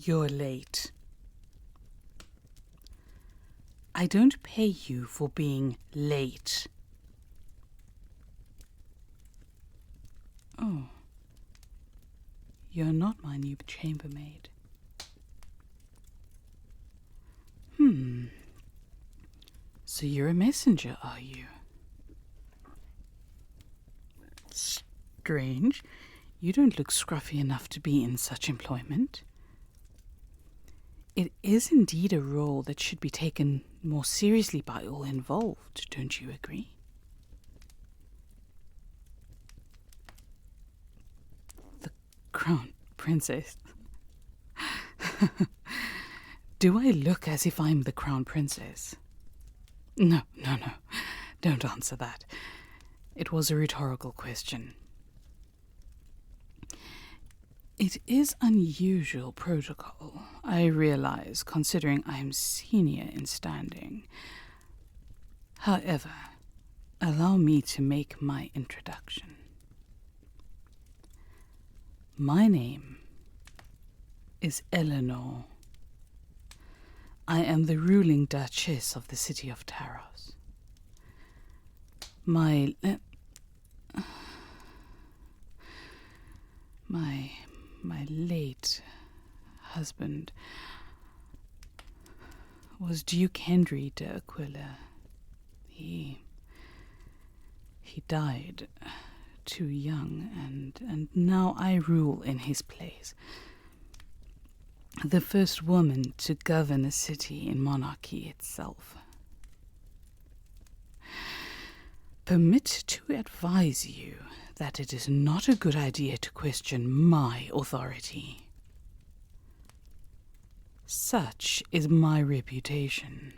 You're late. I don't pay you for being late. Oh. You're not my new chambermaid. So you're a messenger, are you? Strange. You don't look scruffy enough to be in such employment. It is indeed a role that should be taken more seriously by all involved, don't you agree? The Crown Princess. Do I look as if I'm the Crown Princess? No. Don't answer that. It was a rhetorical question. It is unusual protocol, I realize, considering I am senior in standing. However, allow me to make my introduction. My name is Eleanor. I am the ruling Duchess of the city of Taros. My late husband was Duke Henry de Aquila. He died too young, and now I rule in his place. The first woman to govern a city in monarchy itself. Permit to advise you that it is not a good idea to question my authority. Such is my reputation.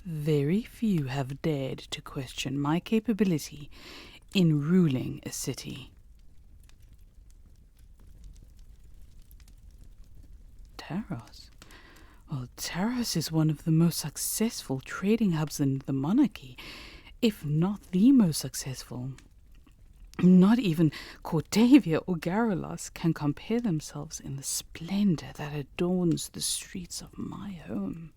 Very few have dared to question my capability in ruling a city. Taros? Well, Taros is one of the most successful trading hubs in the monarchy, if not the most successful. Not even Cordavia or Garalos can compare themselves in the splendor that adorns the streets of my home.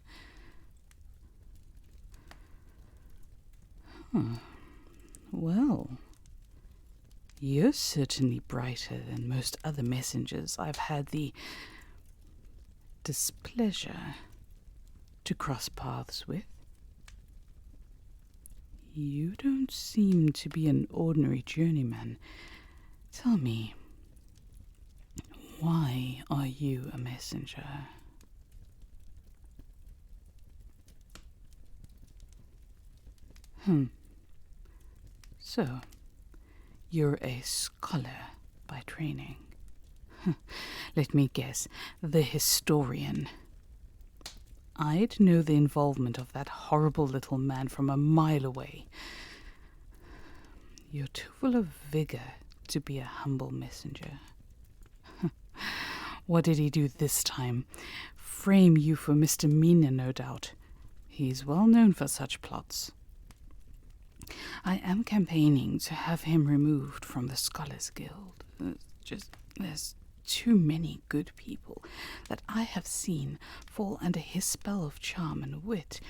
Well, you're certainly brighter than most other messengers I've had the displeasure to cross paths with. You don't seem to be an ordinary journeyman. Tell me, why are you a messenger? So, you're a scholar by training. Let me guess, the historian. I'd know the involvement of that horrible little man from a mile away. You're too full of vigor to be a humble messenger. What did he do this time? Frame you for misdemeanor, no doubt. He's well known for such plots. I am campaigning to have him removed from the Scholars Guild. There's too many good people that I have seen fall under his spell of charm and wit,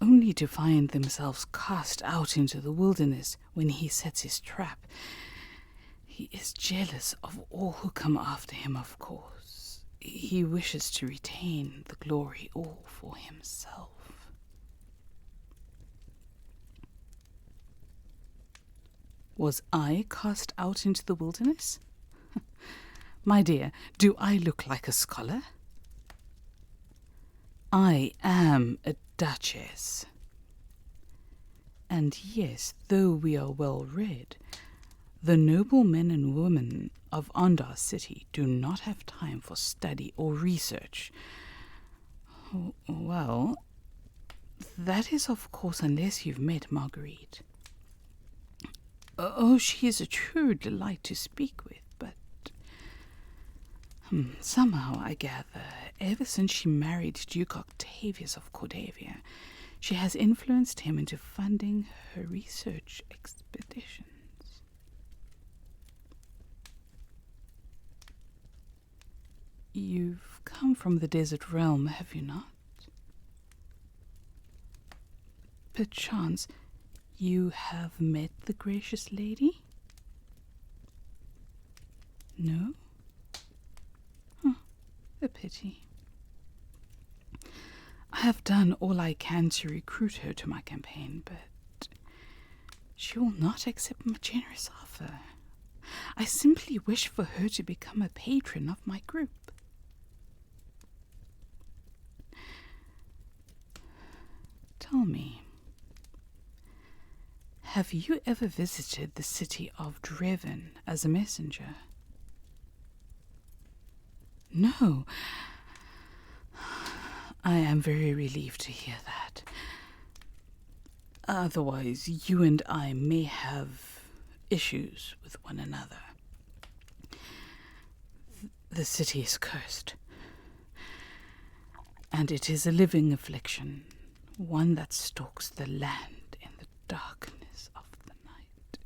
only to find themselves cast out into the wilderness when he sets his trap. He is jealous of all who come after him, of course. He wishes to retain the glory all for himself. Was I cast out into the wilderness? My dear, do I look like a scholar? I am a duchess. And yes, though we are well read, the noble men and women of Andar City do not have time for study or research. Well, that is of course unless you've met Marguerite. Oh, she is a true delight to speak with, but somehow I gather, ever since she married Duke Octavius of Cordavia, she has influenced him into funding her research expeditions. You've have come from the desert realm, have you not? Perchance you have met the gracious lady? No? A pity. I have done all I can to recruit her to my campaign, but she will not accept my generous offer. I simply wish for her to become a patron of my group. Tell me, have you ever visited the city of Dreven as a messenger? No. I am very relieved to hear that. Otherwise, you and I may have issues with one another. The city is cursed, and it is a living affliction, one that stalks the land in the darkness of the night.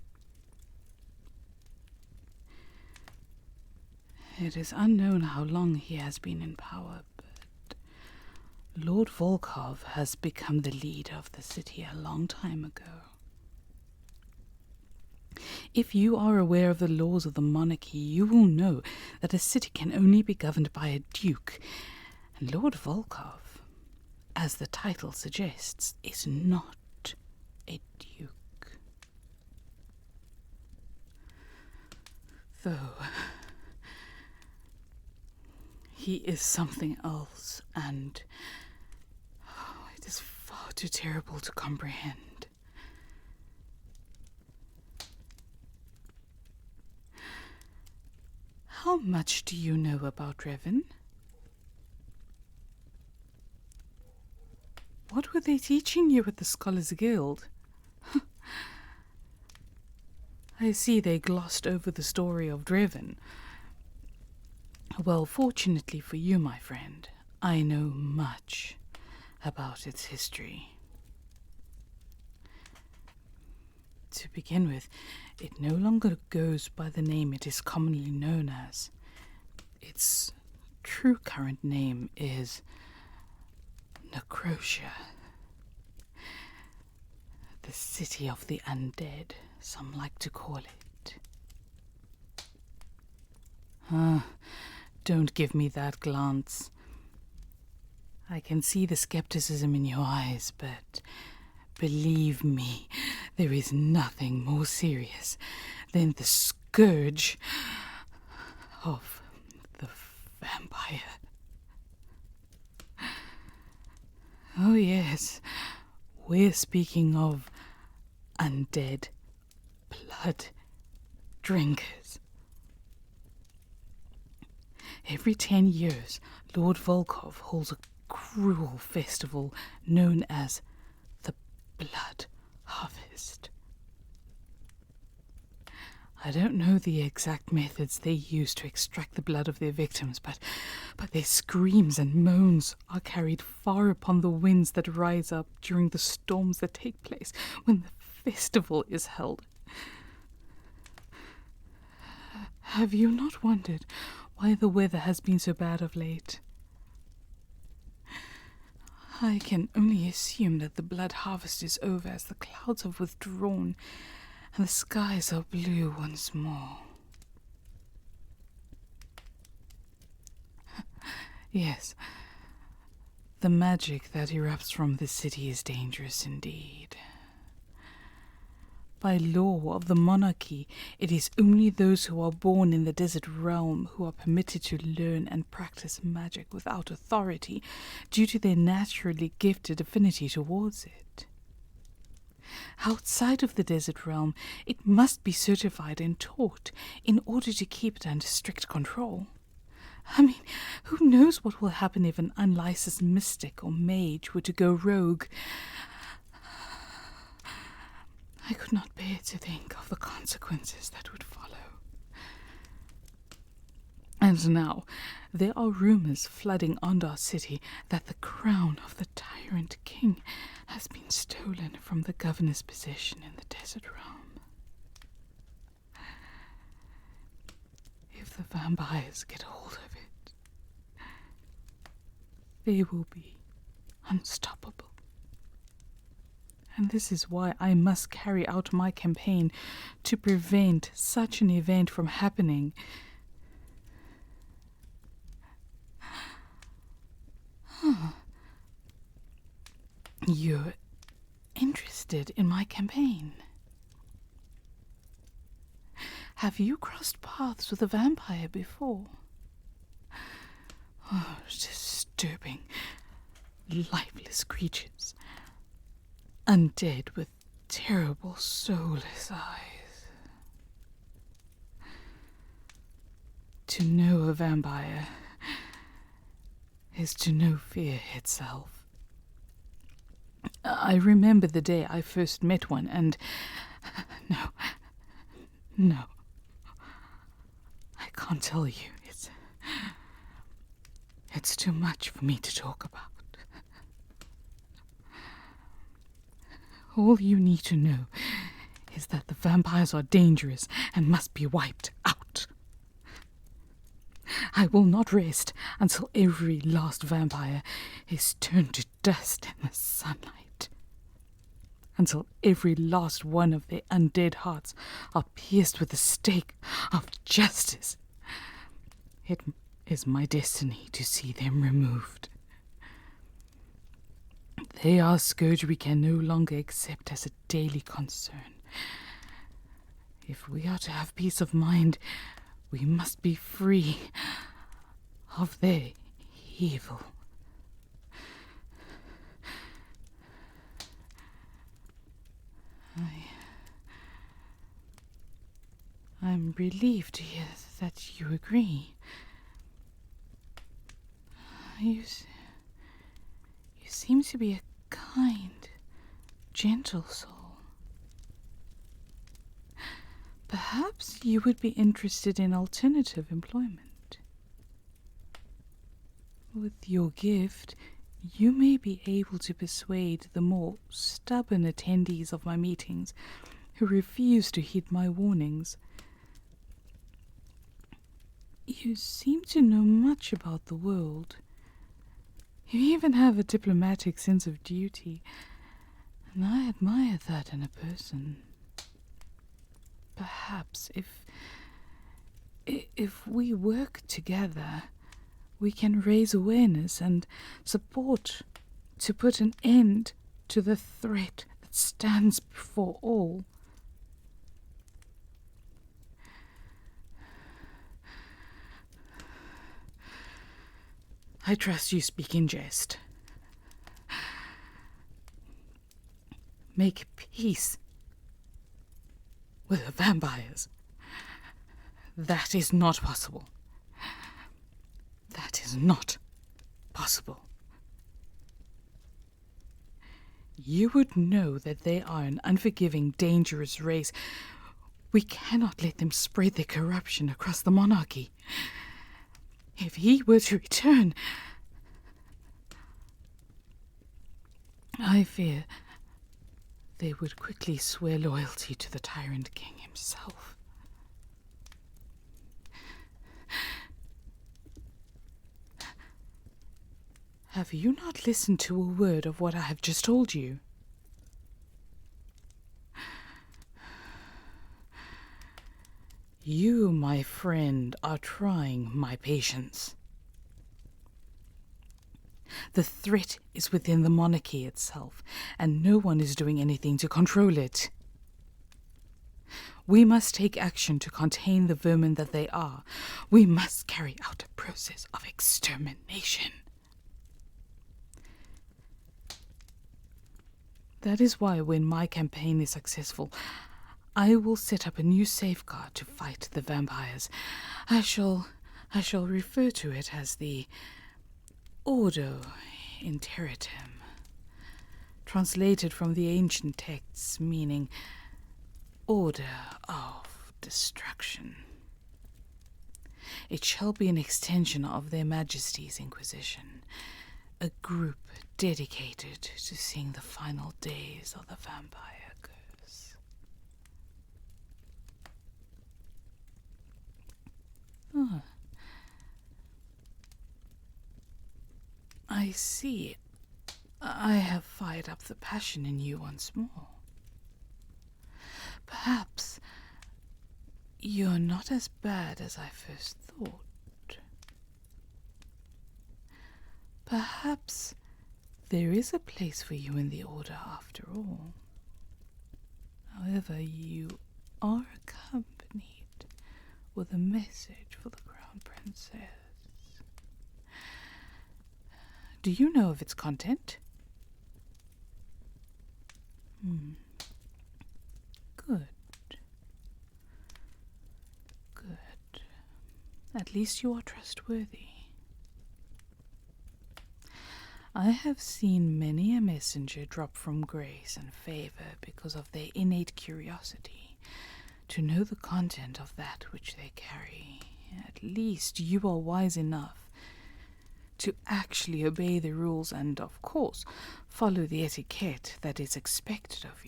It is unknown how long he has been in power, but Lord Volkov has become the leader of the city a long time ago. If you are aware of the laws of the monarchy, you will know that a city can only be governed by a duke, and Lord Volkov, as the title suggests, is not a duke. Though he is something else, and it is far too terrible to comprehend. How much do you know about Dreven? What were they teaching you at the Scholars Guild? I see they glossed over the story of Dreven. Well, fortunately for you, my friend, I know much about its history. To begin with, it no longer goes by the name it is commonly known as. Its true current name is Necrotia, the city of the undead, some like to call it. Don't give me that glance. I can see the skepticism in your eyes, but believe me, there is nothing more serious than the scourge of the vampire. Oh yes, we're speaking of undead blood drinkers. Every 10 years, Lord Volkov holds a cruel festival known as the Blood Harvest. I don't know the exact methods they use to extract the blood of their victims, but their screams and moans are carried far upon the winds that rise up during the storms that take place when the festival is held. Have you not wondered why the weather has been so bad of late? I can only assume that the blood harvest is over as the clouds have withdrawn and the skies are blue once more. Yes, the magic that erupts from this city is dangerous indeed. By law of the monarchy, it is only those who are born in the desert realm who are permitted to learn and practice magic without authority due to their naturally gifted affinity towards it. Outside of the desert realm, it must be certified and taught in order to keep it under strict control. I mean, who knows what will happen if an unlicensed mystic or mage were to go rogue? I could not bear to think of the consequences that would follow. And now, there are rumors flooding Ondar City that the crown of the tyrant king has been stolen from the governor's possession in the desert realm. If the vampires get hold of it, they will be unstoppable. And this is why I must carry out my campaign to prevent such an event from happening. You're interested in my campaign. Have you crossed paths with a vampire before? Oh, disturbing, lifeless creatures. Undead with terrible soulless eyes. To know a vampire is to know fear itself. I remember the day I first met one, and no, I can't tell you. It's too much for me to talk about. All you need to know is that the vampires are dangerous and must be wiped out. I will not rest until every last vampire is turned to dust in the sunlight. Until every last one of their undead hearts are pierced with the stake of justice. It is my destiny to see them removed. They are a scourge we can no longer accept as a daily concern. If we are to have peace of mind, we must be free of their evil. I'm relieved to hear that you agree. You seem to be a kind, gentle soul. Perhaps you would be interested in alternative employment. With your gift, you may be able to persuade the more stubborn attendees of my meetings who refuse to heed my warnings. You seem to know much about the world. You even have a diplomatic sense of duty, and I admire that in a person. Perhaps if we work together, we can raise awareness and support to put an end to the threat that stands before all. I trust you speak in jest. Make peace with the vampires. That is not possible. That is not possible. You would know that they are an unforgiving, dangerous race. We cannot let them spread their corruption across the monarchy. If he were to return, I fear they would quickly swear loyalty to the tyrant king himself. Have you not listened to a word of what I have just told you? You, my friend, are trying my patience. The threat is within the monarchy itself, and no one is doing anything to control it. We must take action to contain the vermin that they are. We must carry out a process of extermination. That is why when my campaign is successful, I will set up a new safeguard to fight the vampires. I shall refer to it as the Ordo Interretum, translated from the ancient texts meaning order of destruction. It shall be an extension of their Majesty's Inquisition, a group dedicated to seeing the final days of the vampire curse. I I see. I have fired up the passion in you once more. Perhaps you're not as bad as I first thought. Perhaps there is a place for you in the order after all. However, you are accompanied with a message for the Crown Princess. Do you know of its content? Good. Good. At least you are trustworthy. I have seen many a messenger drop from grace and favour because of their innate curiosity to know the content of that which they carry. At least you are wise enough to actually obey the rules and, of course, follow the etiquette that is expected of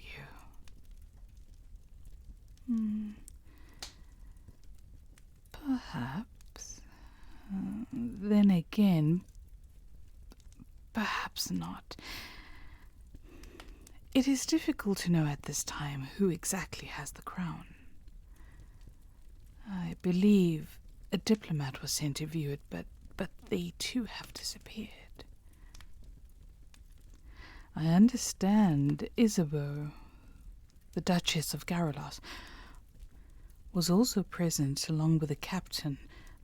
you. Perhaps. Then again, perhaps not. It is difficult to know at this time who exactly has the crown. I believe a diplomat was sent to view it, but they too have disappeared. I understand Isabeau, the Duchess of Garrelos, was also present along with the captain,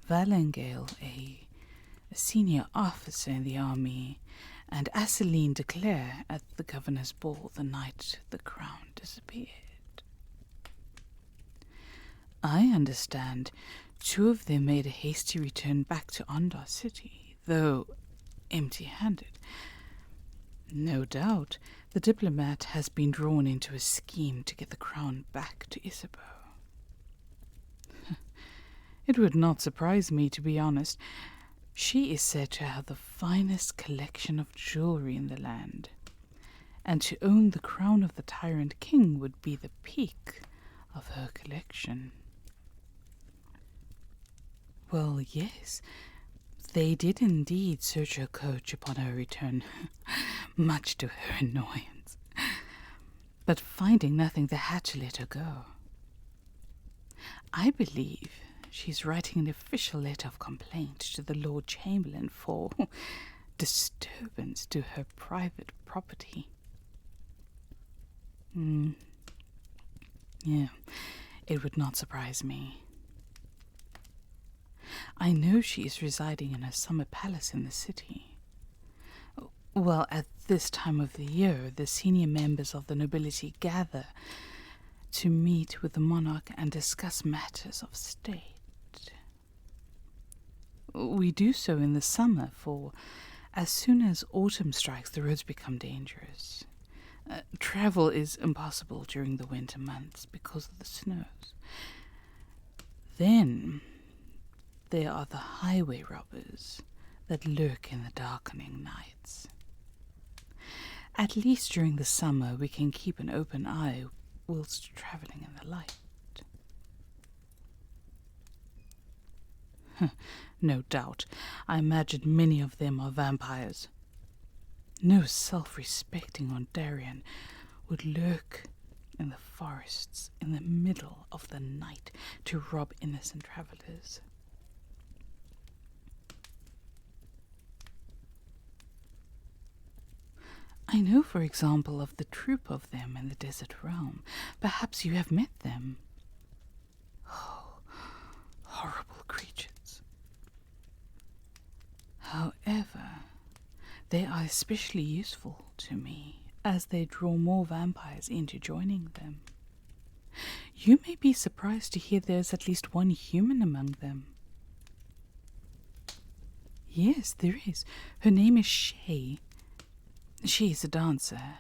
Valengale, a senior officer in the army, and Asseline de Clare at the governor's ball the night the crown disappeared. I understand 2 of them made a hasty return back to Audacity, though empty-handed. No doubt the diplomat has been drawn into a scheme to get the crown back to Isabeau. It would not surprise me, to be honest. She is said to have the finest collection of jewelry in the land, and to own the crown of the tyrant king would be the peak of her collection. Well, yes, they did indeed search her coach upon her return, much to her annoyance. But finding nothing, they had to let her go. I believe she's writing an official letter of complaint to the Lord Chamberlain for disturbance to her private property. Yeah, it would not surprise me. I know she is residing in her summer palace in the city. Well, at this time of the year, the senior members of the nobility gather to meet with the monarch and discuss matters of state. We do so in the summer, for as soon as autumn strikes, the roads become dangerous. Travel is impossible during the winter months because of the snows. Then there are the highway robbers that lurk in the darkening nights. At least during the summer we can keep an open eye whilst travelling in the light. No doubt. I imagine many of them are vampires. No self-respecting Ondarian would lurk in the forests in the middle of the night to rob innocent travellers. I know, for example, of the troop of them in the desert realm. Perhaps you have met them. Oh, horrible creatures. However, they are especially useful to me, as they draw more vampires into joining them. You may be surprised to hear there's at least one human among them. Yes, there is. Her name is Shay. She is a dancer,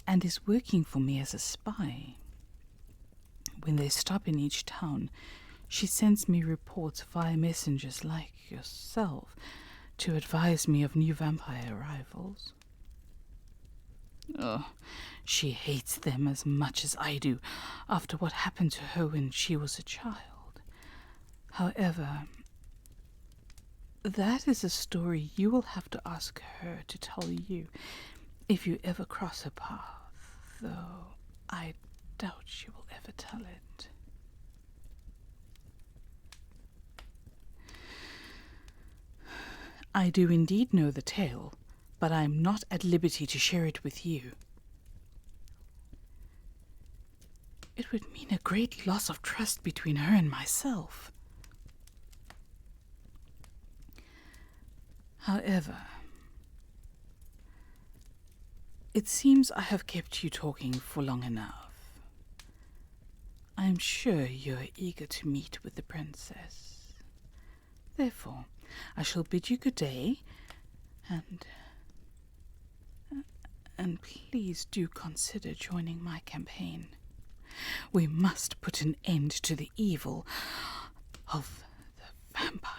and is working for me as a spy. When they stop in each town, she sends me reports via messengers like yourself to advise me of new vampire arrivals. Oh, she hates them as much as I do, after what happened to her when she was a child. However, That is a story you will have to ask her to tell you if you ever cross her path, though I doubt she will ever tell it. I do indeed know the tale, but I am not at liberty to share it with you. It would mean a great loss of trust between her and myself. However, it seems I have kept you talking for long enough. I am sure you are eager to meet with the princess. Therefore, I shall bid you good day, and please do consider joining my campaign. We must put an end to the evil of the vampire.